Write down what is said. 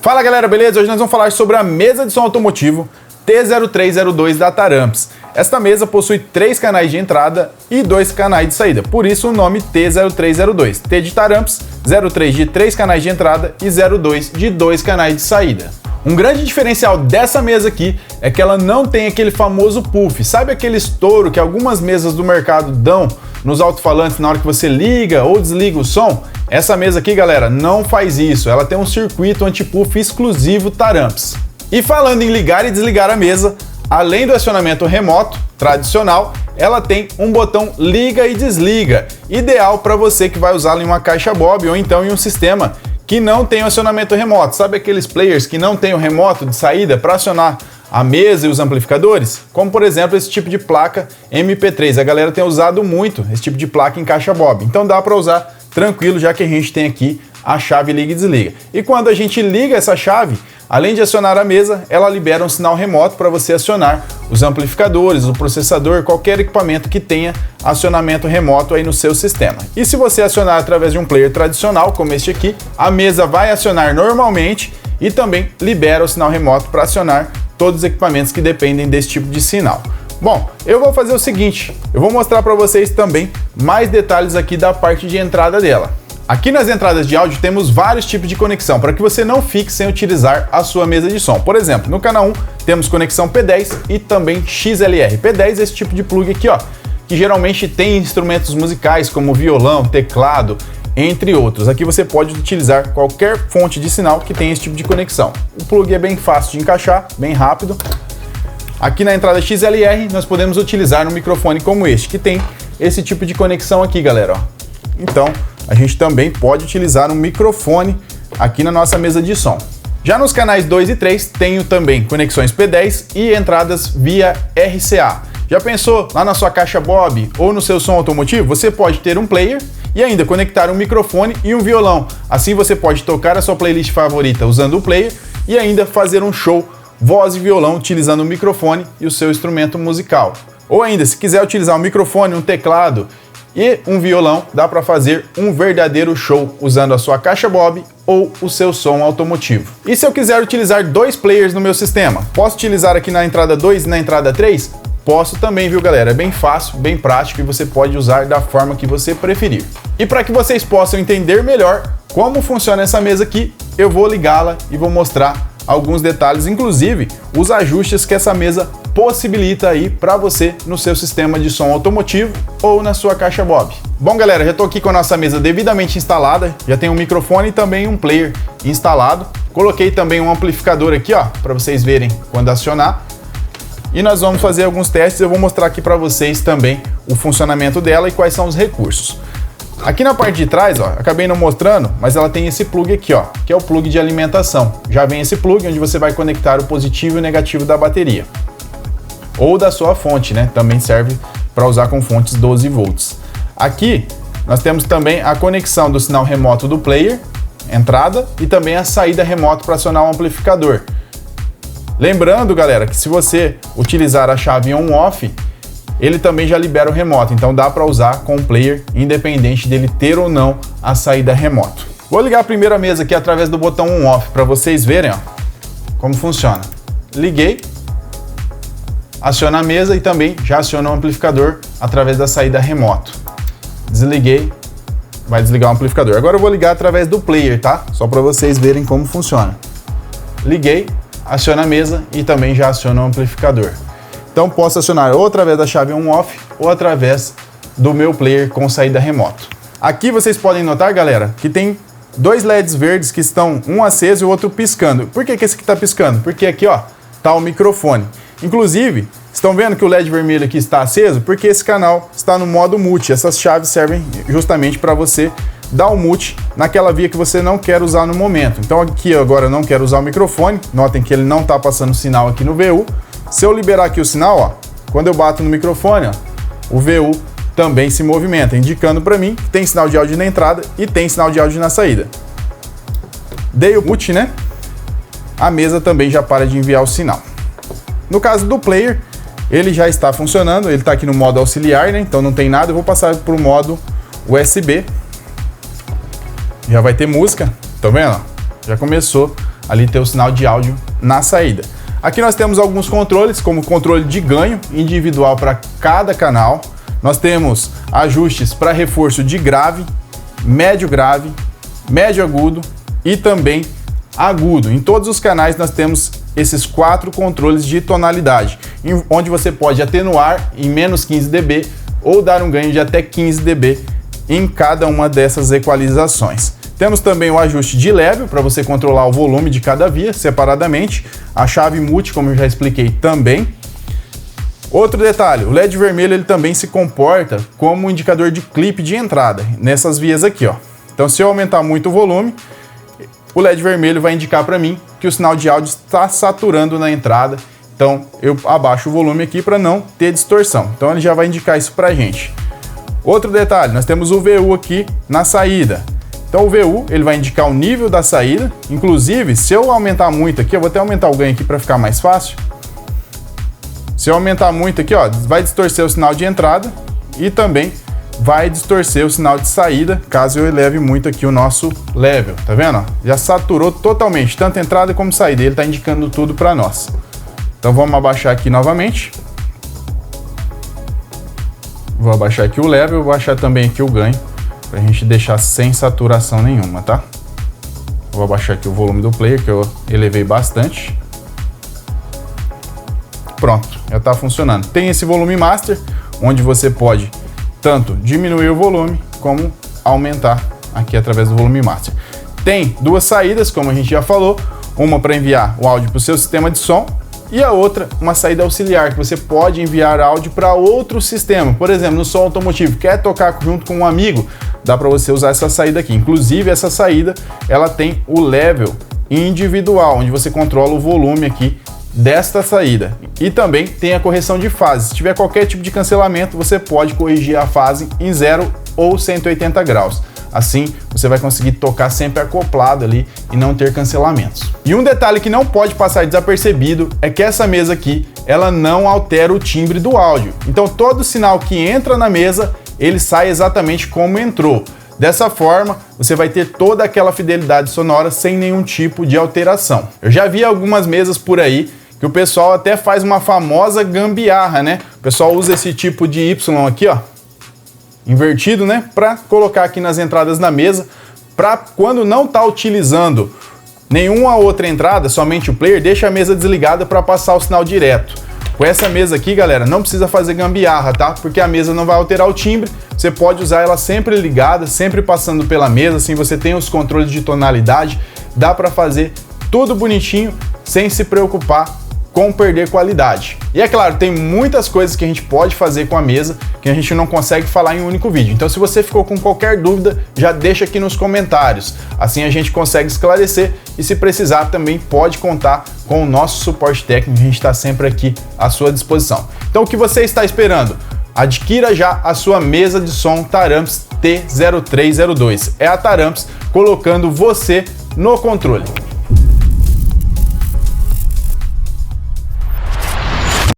Fala galera, beleza? Hoje nós vamos falar sobre a mesa de som automotivo T0302 da Taramps. Esta mesa possui 3 canais de entrada e 2 canais de saída, por isso o nome T0302. T de Taramps, 03 de 3 canais de entrada e 02 de 2 canais de saída. Um grande diferencial dessa mesa aqui é que ela não tem aquele famoso puff. Sabe aquele estouro que algumas mesas do mercado dão nos alto-falantes na hora que você liga ou desliga o som? Essa mesa aqui, galera, não faz isso. Ela tem um circuito anti-puff exclusivo Taramps. E falando em ligar e desligar a mesa, além do acionamento remoto tradicional, ela tem um botão liga e desliga, ideal para você que vai usá-la em uma caixa Bob ou então em um sistema que não tem o acionamento remoto. Sabe aqueles players que não tem o remoto de saída para acionar a mesa e os amplificadores? Como por exemplo esse tipo de placa MP3. A galera tem usado muito esse tipo de placa em caixa Bob. Então dá para usar tranquilo, já que a gente tem aqui a chave liga e desliga. E quando a gente liga essa chave, além de acionar a mesa, ela libera um sinal remoto para você acionar os amplificadores, o processador, qualquer equipamento que tenha acionamento remoto aí no seu sistema. E se você acionar através de um player tradicional, como este aqui, a mesa vai acionar normalmente e também libera o sinal remoto para acionar todos os equipamentos que dependem desse tipo de sinal. Bom, eu vou fazer o seguinte, eu vou mostrar para vocês também mais detalhes aqui da parte de entrada dela. Aqui nas entradas de áudio temos vários tipos de conexão para que você não fique sem utilizar a sua mesa de som. Por exemplo, no canal 1 temos conexão P10 e também XLR. P10 é esse tipo de plug aqui, ó, que geralmente tem instrumentos musicais como violão, teclado, entre outros. Aqui você pode utilizar qualquer fonte de sinal que tenha esse tipo de conexão. O plug é bem fácil de encaixar, bem rápido. Aqui na entrada XLR nós podemos utilizar um microfone como este, que tem esse tipo de conexão aqui, galera, ó. Então, a gente também pode utilizar um microfone aqui na nossa mesa de som. Já nos canais 2 e 3, tenho também conexões P10 e entradas via RCA. Já pensou lá na sua caixa Bob ou no seu som automotivo? Você pode ter um player e ainda conectar um microfone e um violão. Assim você pode tocar a sua playlist favorita usando o player e ainda fazer um show voz e violão utilizando o microfone e o seu instrumento musical. Ou ainda, se quiser utilizar um microfone, um teclado e um violão, dá para fazer um verdadeiro show usando a sua caixa Bob ou o seu som automotivo. E se eu quiser utilizar 2 players no meu sistema, posso utilizar aqui na entrada 2 e na entrada 3? Posso também, viu galera? É bem fácil, bem prático e você pode usar da forma que você preferir. E para que vocês possam entender melhor como funciona essa mesa aqui, eu vou ligá-la e vou mostrar alguns detalhes, inclusive os ajustes que essa mesa possibilita aí para você no seu sistema de som automotivo ou na sua caixa Bob. Bom galera, já estou aqui com a nossa mesa devidamente instalada, já tem um microfone e também um player instalado. Coloquei também um amplificador aqui, ó, para vocês verem quando acionar. E nós vamos fazer alguns testes, eu vou mostrar aqui para vocês também o funcionamento dela e quais são os recursos. Aqui na parte de trás, ó, acabei não mostrando, mas ela tem esse plug aqui, ó, que é o plug de alimentação. Já vem esse plug onde você vai conectar o positivo e o negativo da bateria. Ou da sua fonte, né? Também serve para usar com fontes 12 volts. Aqui nós temos também a conexão do sinal remoto do player, entrada, e também a saída remoto para acionar o amplificador. Lembrando, galera, que se você utilizar a chave on-off, ele também já libera o remoto, então dá para usar com o player, independente dele ter ou não a saída remoto. Vou ligar a primeira mesa aqui através do botão on-off para vocês verem, ó, como funciona. Liguei, aciona a mesa e também já aciona o amplificador através da saída remoto. Desliguei, vai desligar o amplificador. Agora eu vou ligar através do player, tá? Só para vocês verem como funciona. Liguei, aciona a mesa e também já aciona o amplificador. Então posso acionar ou através da chave on-off ou através do meu player com saída remoto. Aqui vocês podem notar, galera, que tem 2 LEDs verdes que estão um aceso e o outro piscando. Por que esse aqui está piscando? Porque aqui, ó, tá o microfone. Inclusive, estão vendo que o LED vermelho aqui está aceso? Porque esse canal está no modo mute. Essas chaves servem justamente para você dar o mute naquela via que você não quer usar no momento. Então aqui eu agora não quero usar o microfone. Notem que ele não está passando sinal aqui no VU. Se eu liberar aqui o sinal, ó, quando eu bato no microfone, ó, o VU também se movimenta, indicando para mim que tem sinal de áudio na entrada e tem sinal de áudio na saída. Dei o mute, né? A mesa também já para de enviar o sinal. No caso do player, ele já está funcionando, ele está aqui no modo auxiliar, né? Então não tem nada, eu vou passar para o modo USB. Já vai ter música, tá vendo? Já começou ali ter o sinal de áudio na saída. Aqui nós temos alguns controles, como controle de ganho individual para cada canal. Nós temos ajustes para reforço de grave, médio agudo e também agudo. Em todos os canais nós temos esses 4 controles de tonalidade, onde você pode atenuar em menos 15 dB ou dar um ganho de até 15 dB em cada uma dessas equalizações. Temos também o ajuste de level para você controlar o volume de cada via separadamente, a chave multi, como eu já expliquei também. Outro detalhe, o LED vermelho ele também se comporta como um indicador de clipe de entrada nessas vias aqui, ó. Então, se eu aumentar muito o volume, o LED vermelho vai indicar para mim que o sinal de áudio está saturando na entrada. Então, eu abaixo o volume aqui para não ter distorção. Então, ele já vai indicar isso para a gente. Outro detalhe, nós temos o VU aqui na saída. Então, o VU ele vai indicar o nível da saída. Inclusive, se eu aumentar muito aqui, eu vou até aumentar o ganho aqui para ficar mais fácil. Se eu aumentar muito aqui, ó, vai distorcer o sinal de entrada e também vai distorcer o sinal de saída, caso eu eleve muito aqui o nosso level, tá vendo? Já saturou totalmente, tanto entrada como saída, ele tá indicando tudo para nós. Então vamos abaixar aqui novamente. Vou abaixar aqui o level, vou abaixar também aqui o ganho, pra gente deixar sem saturação nenhuma, tá? Vou abaixar aqui o volume do player, que eu elevei bastante. Pronto, já está funcionando. Tem esse volume master, onde você pode tanto diminuir o volume, como aumentar aqui através do volume master. Tem 2 saídas, como a gente já falou, uma para enviar o áudio para o seu sistema de som e a outra, uma saída auxiliar, que você pode enviar áudio para outro sistema. Por exemplo, no som automotivo, quer tocar junto com um amigo, dá para você usar essa saída aqui. Inclusive, essa saída, ela tem o level individual, onde você controla o volume aqui desta saída. E também tem a correção de fase. Se tiver qualquer tipo de cancelamento, você pode corrigir a fase em 0 ou 180 graus. Assim, você vai conseguir tocar sempre acoplado ali e não ter cancelamentos. E um detalhe que não pode passar desapercebido é que essa mesa aqui, ela não altera o timbre do áudio. Então, todo sinal que entra na mesa, ele sai exatamente como entrou. Dessa forma, você vai ter toda aquela fidelidade sonora sem nenhum tipo de alteração. Eu já vi algumas mesas por aí que o pessoal até faz uma famosa gambiarra, né? O pessoal usa esse tipo de Y aqui, ó, invertido, né? Para colocar aqui nas entradas da mesa, para quando não tá utilizando nenhuma outra entrada, somente o player, deixa a mesa desligada para passar o sinal direto. Com essa mesa aqui, galera, não precisa fazer gambiarra, tá? Porque a mesa não vai alterar o timbre, você pode usar ela sempre ligada, sempre passando pela mesa, assim você tem os controles de tonalidade, dá para fazer tudo bonitinho, sem se preocupar com perder qualidade. E é claro, tem muitas coisas que a gente pode fazer com a mesa que a gente não consegue falar em um único vídeo. Então, se você ficou com qualquer dúvida, já deixa aqui nos comentários. Assim a gente consegue esclarecer e, se precisar, também pode contar com o nosso suporte técnico. A gente está sempre aqui à sua disposição. Então, o que você está esperando? Adquira já a sua mesa de som Taramps T0302. É a Taramps colocando você no controle.